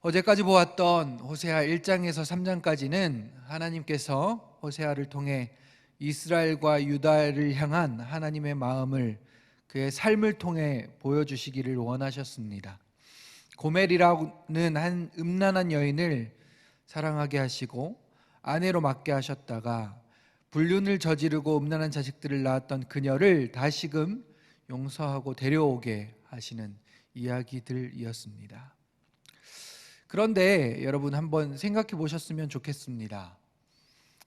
어제까지 보았던 호세아 1장에서 3장까지는 하나님께서 호세아를 통해 이스라엘과 유다를 향한 하나님의 마음을 그의 삶을 통해 보여주시기를 원하셨습니다. 고멜이라는 한 음란한 여인을 사랑하게 하시고 아내로 맡게 하셨다가 불륜을 저지르고 음란한 자식들을 낳았던 그녀를 다시금 용서하고 데려오게 하시는 이야기들이었습니다. 그런데 여러분 한번 생각해 보셨으면 좋겠습니다.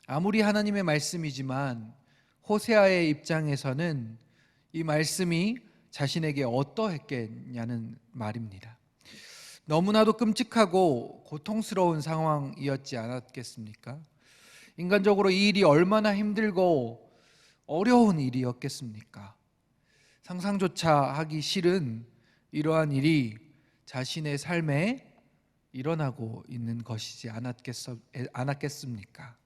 아무리 하나님의 말씀이지만 호세아의 입장에서는 이 말씀이 자신에게 어떠했겠냐는 말입니다. 너무나도 끔찍하고 고통스러운 상황이었지 않았겠습니까? 인간적으로 이 일이 얼마나 힘들고 어려운 일이었겠습니까? 상상조차 하기 싫은 이러한 일이 자신의 삶에 일어나고 있는 것이지 않았겠습니까?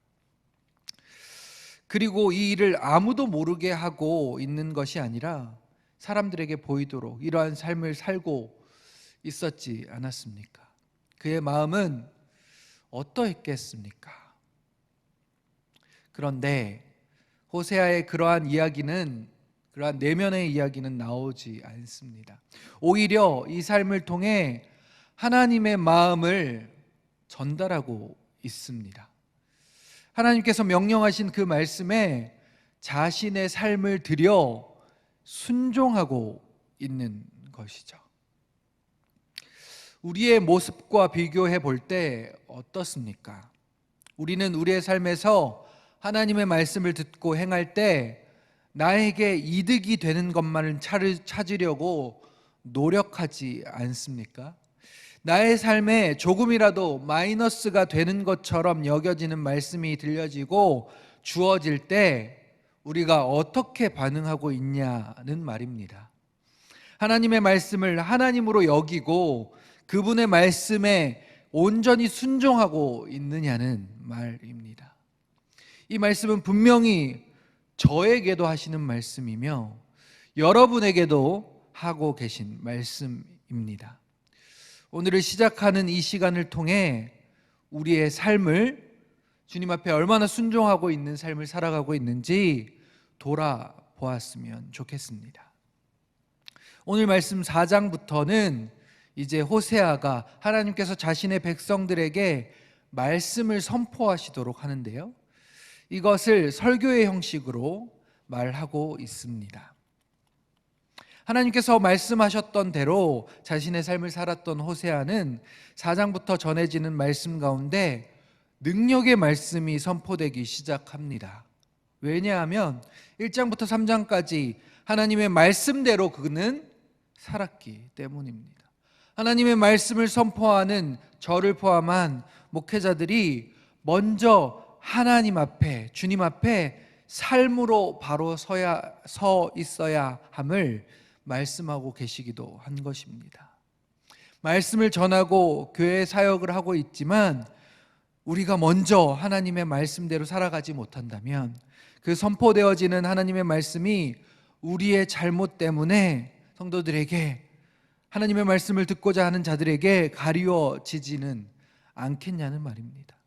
그리고 이 일을 아무도 모르게 하고 있는 것이 아니라 사람들에게 보이도록 이러한 삶을 살고 있었지 않았습니까? 그의 마음은 어떠했겠습니까? 그런데 호세아의 그러한 내면의 이야기는 나오지 않습니다. 오히려 이 삶을 통해 하나님의 마음을 전달하고 있습니다. 하나님께서 명령하신 그 말씀에 자신의 삶을 들여 순종하고 있는 것이죠. 우리의 모습과 비교해 볼 때 어떻습니까? 우리는 우리의 삶에서 하나님의 말씀을 듣고 행할 때 나에게 이득이 되는 것만을 찾으려고 노력하지 않습니까? 나의 삶에 조금이라도 마이너스가 되는 것처럼 여겨지는 말씀이 들려지고 주어질 때 우리가 어떻게 반응하고 있냐는 말입니다. 하나님의 말씀을 하나님으로 여기고 그분의 말씀에 온전히 순종하고 있느냐는 말입니다. 이 말씀은 분명히 저에게도 하시는 말씀이며 여러분에게도 하고 계신 말씀입니다. 오늘을 시작하는 이 시간을 통해 우리의 삶을 주님 앞에 얼마나 순종하고 있는 삶을 살아가고 있는지 돌아보았으면 좋겠습니다. 오늘 말씀 4장부터는 이제 호세아가 하나님께서 자신의 백성들에게 말씀을 선포하시도록 하는데요, 이것을 설교의 형식으로 말하고 있습니다. 하나님께서 말씀하셨던 대로 자신의 삶을 살았던 호세아는 4장부터 전해지는 말씀 가운데 능력의 말씀이 선포되기 시작합니다. 왜냐하면 1장부터 3장까지 하나님의 말씀대로 그는 살았기 때문입니다. 하나님의 말씀을 선포하는 저를 포함한 목회자들이 먼저 하나님 앞에, 주님 앞에 삶으로 바로 서 있어야 함을 말씀하고 계시기도 한 것입니다. 말씀을 전하고 교회 사역을 하고 있지만 우리가 먼저 하나님의 말씀대로 살아가지 못한다면 그 선포되어지는 하나님의 말씀이 우리의 잘못 때문에 성도들에게, 하나님의 말씀을 듣고자 하는 자들에게 가리워지지는 않겠냐는 말입니다.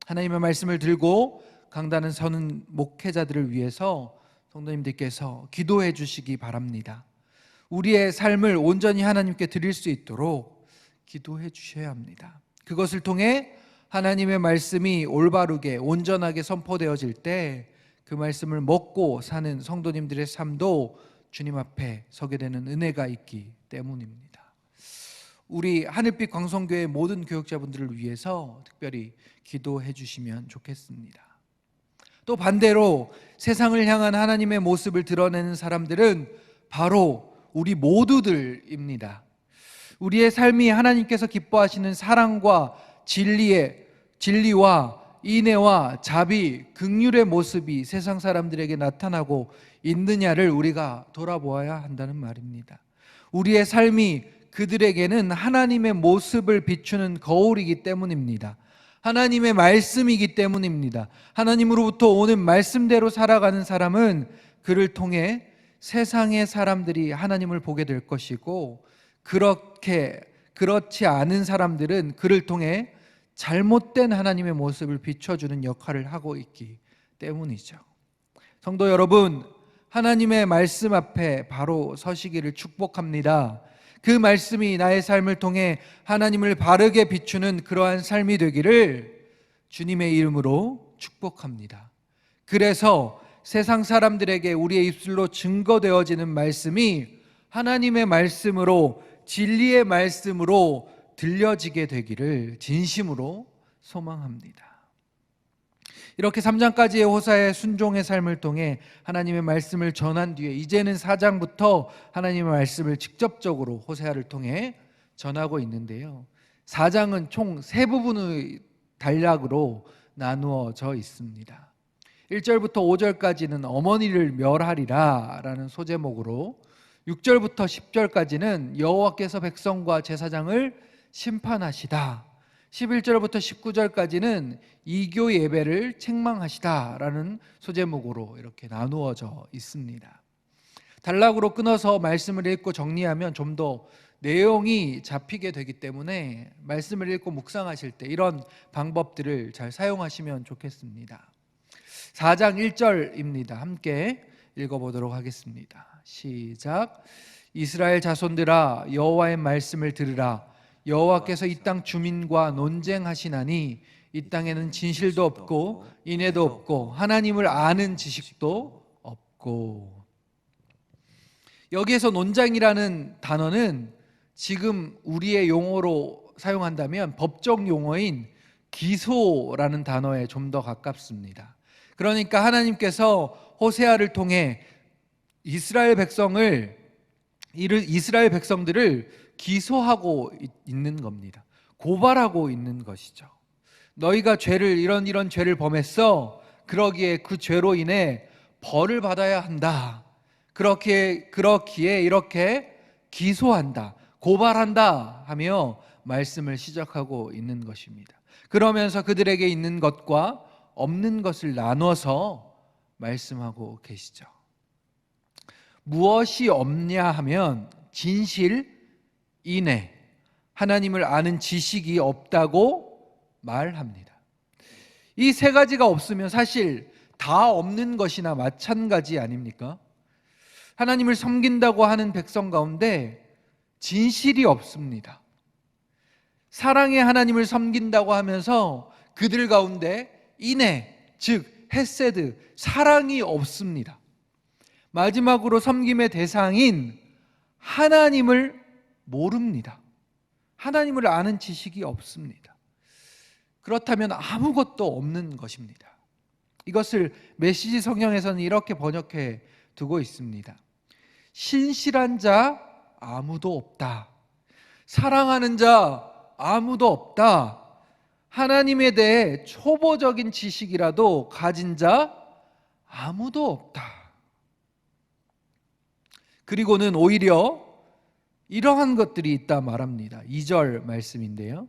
하나님의 말씀을 들고 강단에 서는 목회자들을 위해서 성도님들께서 기도해 주시기 바랍니다. 우리의 삶을 온전히 하나님께 드릴 수 있도록 기도해 주셔야 합니다. 그것을 통해 하나님의 말씀이 올바르게 온전하게 선포되어질 때 그 말씀을 먹고 사는 성도님들의 삶도 주님 앞에 서게 되는 은혜가 있기 때문입니다. 우리 하늘빛 광성교회 모든 교역자분들을 위해서 특별히 기도해 주시면 좋겠습니다. 또 반대로 세상을 향한 하나님의 모습을 드러내는 사람들은 바로 우리 모두들입니다. 우리의 삶이 하나님께서 기뻐하시는 사랑과 진리와 인애와 자비, 긍휼의 모습이 세상 사람들에게 나타나고 있느냐를 우리가 돌아보아야 한다는 말입니다. 우리의 삶이 그들에게는 하나님의 모습을 비추는 거울이기 때문입니다. 하나님의 말씀이기 때문입니다. 하나님으로부터 오는 말씀대로 살아가는 사람은 그를 통해 세상의 사람들이 하나님을 보게 될 것이고, 그렇게 그렇지 않은 사람들은 그를 통해 잘못된 하나님의 모습을 비춰주는 역할을 하고 있기 때문이죠. 성도 여러분, 하나님의 말씀 앞에 바로 서시기를 축복합니다. 그 말씀이 나의 삶을 통해 하나님을 바르게 비추는 그러한 삶이 되기를 주님의 이름으로 축복합니다. 그래서 세상 사람들에게 우리의 입술로 증거되어지는 말씀이 하나님의 말씀으로, 진리의 말씀으로 들려지게 되기를 진심으로 소망합니다. 이렇게 3장까지의 호사의 순종의 삶을 통해 하나님의 말씀을 전한 뒤에 이제는 4장부터 하나님의 말씀을 직접적으로 호세아를 통해 전하고 있는데요, 4장은 총 3부분의 단락으로 나누어져 있습니다. 1절부터 5절까지는 어머니를 멸하리라 라는 소제목으로, 6절부터 10절까지는 여호와께서 백성과 제사장을 심판하시다, 11절부터 19절까지는 이교 예배를 책망하시다 라는 소제목으로 이렇게 나누어져 있습니다. 단락으로 끊어서 말씀을 읽고 정리하면 좀 더 내용이 잡히게 되기 때문에 말씀을 읽고 묵상하실 때 이런 방법들을 잘 사용하시면 좋겠습니다. 4장 1절입니다. 함께 읽어보도록 하겠습니다. 시작. 이스라엘 자손들아, 여호와의 말씀을 들으라. 여호와께서 이 땅 주민과 논쟁하시나니 이 땅에는 진실도 없고 인애도 없고 하나님을 아는 지식도 없고. 여기에서 논쟁이라는 단어는 지금 우리의 용어로 사용한다면 법적 용어인 기소라는 단어에 좀 더 가깝습니다. 그러니까 하나님께서 호세아를 통해 이스라엘 백성들을 기소하고 있는 겁니다. 고발하고 있는 것이죠. 너희가 죄를 이런 죄를 범했어. 그러기에 그 죄로 인해 벌을 받아야 한다. 그렇기에 이렇게 기소한다, 고발한다 하며 말씀을 시작하고 있는 것입니다. 그러면서 그들에게 있는 것과 없는 것을 나눠서 말씀하고 계시죠. 무엇이 없냐 하면 진실, 인애, 하나님을 아는 지식이 없다고 말합니다. 이 3가지가 없으면 사실 다 없는 것이나 마찬가지 아닙니까? 하나님을 섬긴다고 하는 백성 가운데 진실이 없습니다. 사랑의 하나님을 섬긴다고 하면서 그들 가운데 인애, 즉 헤세드, 사랑이 없습니다. 마지막으로 섬김의 대상인 하나님을 모릅니다. 하나님을 아는 지식이 없습니다. 그렇다면 아무것도 없는 것입니다. 이것을 메시지 성경에서는 이렇게 번역해 두고 있습니다. 신실한 자 아무도 없다. 사랑하는 자 아무도 없다. 하나님에 대해 초보적인 지식이라도 가진 자 아무도 없다. 그리고는 오히려 이러한 것들이 있다 말합니다. 2절 말씀인데요,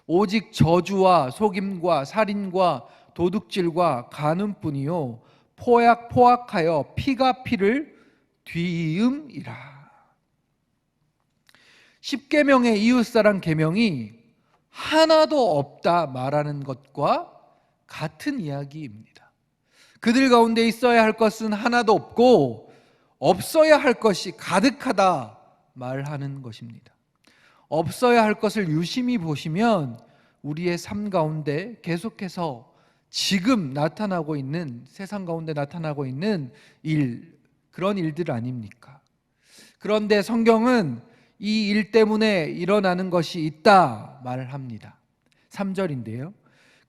오직 저주와 속임과 살인과 도둑질과 간음뿐이요 포악하여 피가 피를 뒤이음이라. 10계명의 이웃사랑 계명이 하나도 없다 말하는 것과 같은 이야기입니다. 그들 가운데 있어야 할 것은 하나도 없고 없어야 할 것이 가득하다 말하는 것입니다. 없어야 할 것을 유심히 보시면 우리의 삶 가운데 계속해서 지금 나타나고 있는, 세상 가운데 나타나고 있는 그런 일들 아닙니까? 그런데 성경은 이 일 때문에 일어나는 것이 있다 말을 합니다. 3절인데요,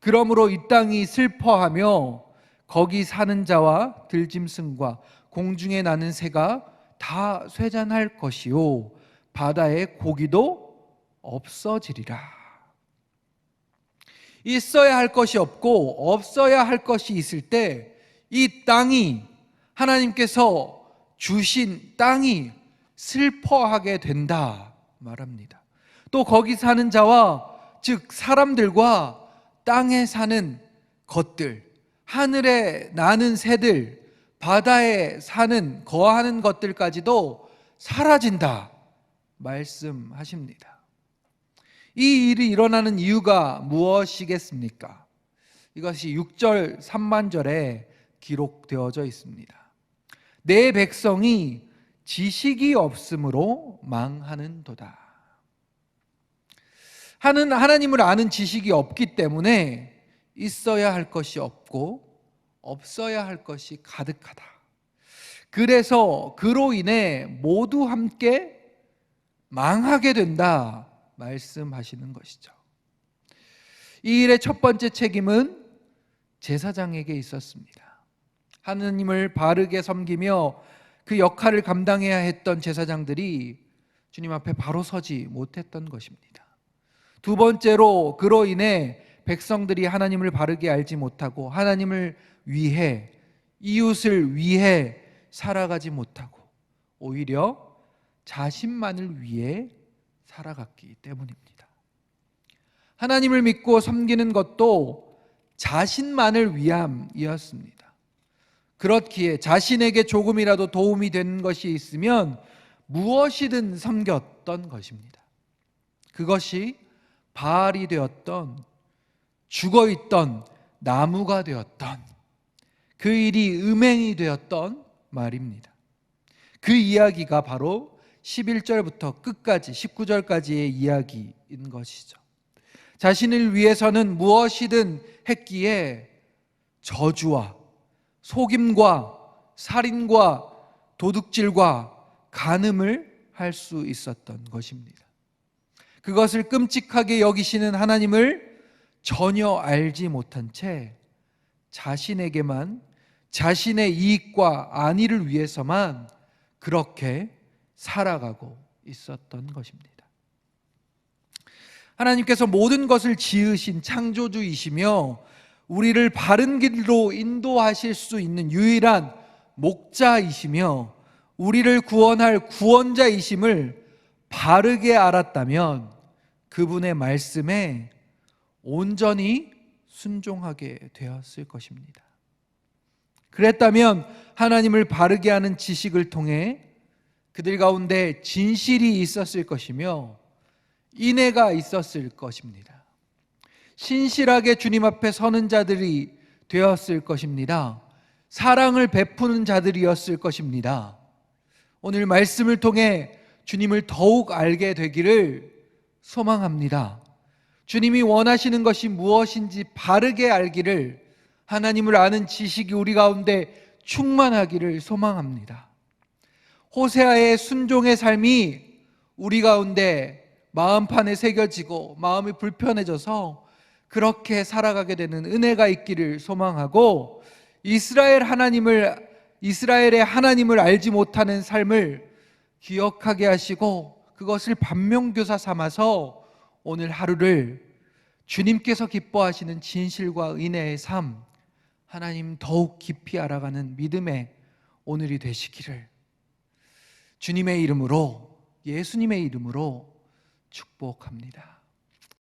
그러므로 이 땅이 슬퍼하며 거기 사는 자와 들짐승과 공중에 나는 새가 다 쇠잔할 것이요 바다의 고기도 없어지리라. 있어야 할 것이 없고 없어야 할 것이 있을 때 이 땅이, 하나님께서 주신 땅이 슬퍼하게 된다 말합니다. 또 거기 사는 자와, 즉 사람들과 땅에 사는 것들, 하늘에 나는 새들, 바다에 사는 거하는 것들까지도 사라진다 말씀하십니다. 이 일이 일어나는 이유가 무엇이겠습니까? 이것이 6절 3반절에 기록되어져 있습니다. 내 백성이 지식이 없으므로 망하는도다. 하나님을 아는 지식이 없기 때문에 있어야 할 것이 없고 없어야 할 것이 가득하다. 그래서 그로 인해 모두 함께 망하게 된다 말씀하시는 것이죠. 이 일의 첫 번째 책임은 제사장에게 있었습니다. 하느님을 바르게 섬기며 그 역할을 감당해야 했던 제사장들이 주님 앞에 바로 서지 못했던 것입니다. 두 번째로 그로 인해 백성들이 하나님을 바르게 알지 못하고 하나님을 위해, 이웃을 위해 살아가지 못하고 오히려 자신만을 위해 살아갔기 때문입니다. 하나님을 믿고 섬기는 것도 자신만을 위함이었습니다. 그렇기에 자신에게 조금이라도 도움이 되는 것이 있으면 무엇이든 섬겼던 것입니다. 그것이 바알이 되었던, 죽어있던 나무가 되었던, 그 일이 음행이 되었던 말입니다. 그 이야기가 바로 11절부터 끝까지 19절까지의 이야기인 것이죠. 자신을 위해서는 무엇이든 했기에 저주와 속임과 살인과 도둑질과 간음을 할 수 있었던 것입니다. 그것을 끔찍하게 여기시는 하나님을 전혀 알지 못한 채 자신에게만, 자신의 이익과 안위를 위해서만 그렇게 살아가고 있었던 것입니다. 하나님께서 모든 것을 지으신 창조주이시며 우리를 바른 길로 인도하실 수 있는 유일한 목자이시며 우리를 구원할 구원자이심을 바르게 알았다면 그분의 말씀에 온전히 순종하게 되었을 것입니다. 그랬다면 하나님을 바르게 하는 지식을 통해 그들 가운데 진실이 있었을 것이며 인애가 있었을 것입니다. 신실하게 주님 앞에 서는 자들이 되었을 것입니다. 사랑을 베푸는 자들이었을 것입니다. 오늘 말씀을 통해 주님을 더욱 알게 되기를 소망합니다. 주님이 원하시는 것이 무엇인지 바르게 알기를, 하나님을 아는 지식이 우리 가운데 충만하기를 소망합니다. 호세아의 순종의 삶이 우리 가운데 마음판에 새겨지고 마음이 불편해져서 그렇게 살아가게 되는 은혜가 있기를 소망하고, 이스라엘의 하나님을 알지 못하는 삶을 기억하게 하시고 그것을 반면교사 삼아서 오늘 하루를 주님께서 기뻐하시는 진실과 은혜의 삶, 하나님 더욱 깊이 알아가는 믿음의 오늘이 되시기를 주님의 이름으로, 예수님의 이름으로 축복합니다.